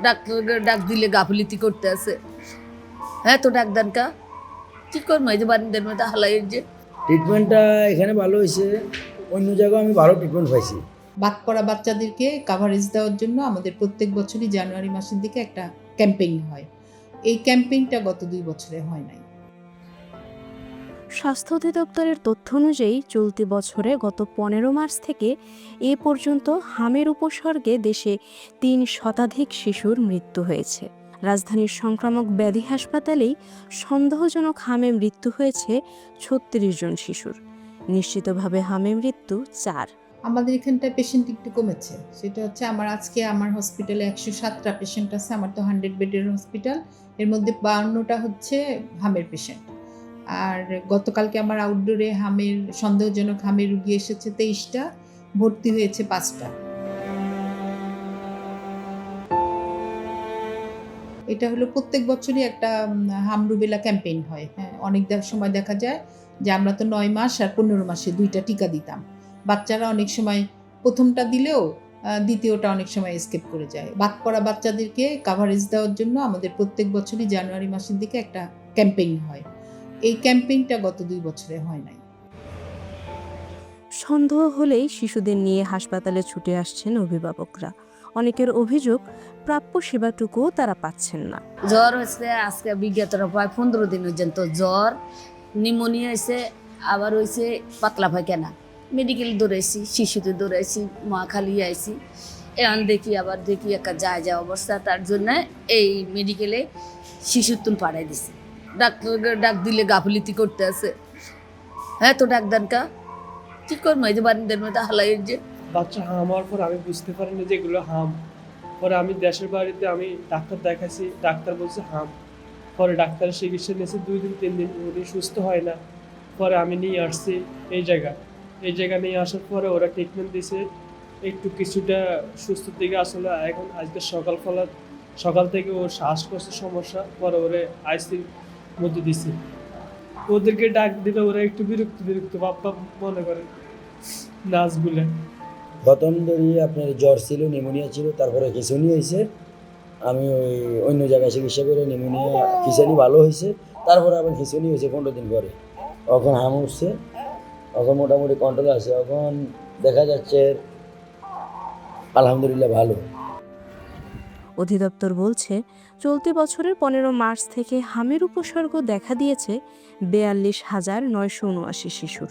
ডাক্তারকে ডাক দিলে গাফিলতি করতে আছে। হ্যাঁ তো ডাক দেন কা কি করবো, এই যে বারিন্দার মধ্যে হালাই যে ট্রিটমেন্টটা এখানে ভালো হয়েছে, অন্য জায়গায় আমি ভালো ট্রিটমেন্ট পাইছি। বাদ পড়া বাচ্চাদেরকে কাভারেজ দেওয়ার জন্য আমাদের প্রত্যেক বছরই জানুয়ারি মাসের দিকে একটা ক্যাম্পেইন হয়। এই ক্যাম্পেইনটা গত 2 বছরে হয় নাই। স্বাস্থ্য অধিদপ্তরের তথ্য অনুযায়ী চলতি বছরে গত 15 মার্চ থেকে এ পর্যন্ত হামের উপসর্গে দেশে 3 শতাধিক শিশুর মৃত্যু হয়েছে। রাজধানীর সংক্রামক ব্যাধি হাসপাতালেই সন্দেহজনক হামে মৃত্যু হয়েছে 36 জন শিশুর। নিশ্চিতভাবে হামে মৃত্যু 4। আমাদের এখানটায় পেশেন্ট একটু কমেছে, সেটা হচ্ছে আমার হসপিটালে 107টা পেশেন্ট আছে। আমার তো 100 বেডের হসপিটাল, এর মধ্যে 52টা হচ্ছে হামের পেশেন্ট। আর গতকালকে আমার আউটডোরে সন্দেহজনক হামের রুগী এসেছে 23টা, ভর্তি হয়েছে 5টা। এটা হলো প্রত্যেক বছরই একটা হাম রুবেলা ক্যাম্পেইন হয়। হ্যাঁ, অনেক সময় দেখা যায় যে আমরা তো 9 মাস আর 15 মাসে 2টা টিকা দিতাম। বাচ্চারা অনেক সময় প্রথমটা দিলেও দ্বিতীয়টা অনেক সময় এসকেপ করে যায়। বাদ পড়া বাচ্চাদেরকে কাভারেজ দেওয়ার জন্য আমাদের প্রত্যেক বছরই জানুয়ারি মাসের দিকে একটা ক্যাম্পেইন হয়। এই ক্যাম্পেইনটা গত 2 বছরে হয় নাই। সন্দেহ হলেই শিশুদের নিয়ে হাসপাতালে ছুটে আসছেন অভিভাবকরা। অনেকের অভিযোগ প্রাপ্য সেবাটুকুও তারা পাচ্ছেন না। জ্বর হয়েছে আজকে বিগত প্রায় 15 দিন পর্যন্ত জ্বর, নিউমোনিয়া হয়েছে, আবার হয়েছে পাতলা পায়খানা। মেডিকেল দৌড়াইছি, শিশুদের দৌড়াইছি, মা খালি আইছি। এখন দেখি একটা যায় অবস্থা, তার জন্য এই মেডিকেলে শিশুর তুল পাঠাই দিছে। ডাক্তারকে ডাক দিলে গাফিলতি করতে আছে। হ্যাঁ তো ডাক দেন কা কি করবো, এই যে বারিন্দার মধ্যে হালাই যে বাচ্চা হাম হওয়ার পর আমি বুঝতে পারিনি যে এগুলো হাম। পরে আমি দেশের বাড়িতে আমি ডাক্তার দেখাইছি, ডাক্তার বলছে হাম। পরে ডাক্তারের চিকিৎসা নিয়েছি 2 দিন 3 দিন, উনি সুস্থ হয় না। পরে আমি নিয়ে আসছি এই জায়গা নিয়ে আসার পরে ওরা ট্রিটমেন্ট দিয়েছে, একটু কিছুটা সুস্থ দিকে আসলে। এখন আজকে সকাল থেকে ওর শ্বাসকষ্টের সমস্যা, পরে ওরে আইসির মধ্যে দিছি। ওদেরকে ডাক দিলে ওরা একটু বিরক্ত ভাব মনে করে নাচ বলে। প্রথম ধরি আপনার জ্বর ছিল, নিউমোনিয়া ছিল, তারপরে খিঁচুনি হয়েছে। আমি ওই অন্য জায়গায় চিকিৎসা করে নিউমোনিয়া খিঁচানি ভালো হয়েছে, তারপরে আবার খিঁচুনি হয়েছে 15 দিন পরে। এখন হাম উঠছে, এখন মোটামুটি কন্ট্রোলে আছে। এখন দেখা যাচ্ছে আলহামদুলিল্লাহ ভালো। অধিদপ্তর বলছে চলতি বছরের 15 মার্চ থেকে হামের উপসর্গ দেখা দিয়েছে 42,979 শিশুর।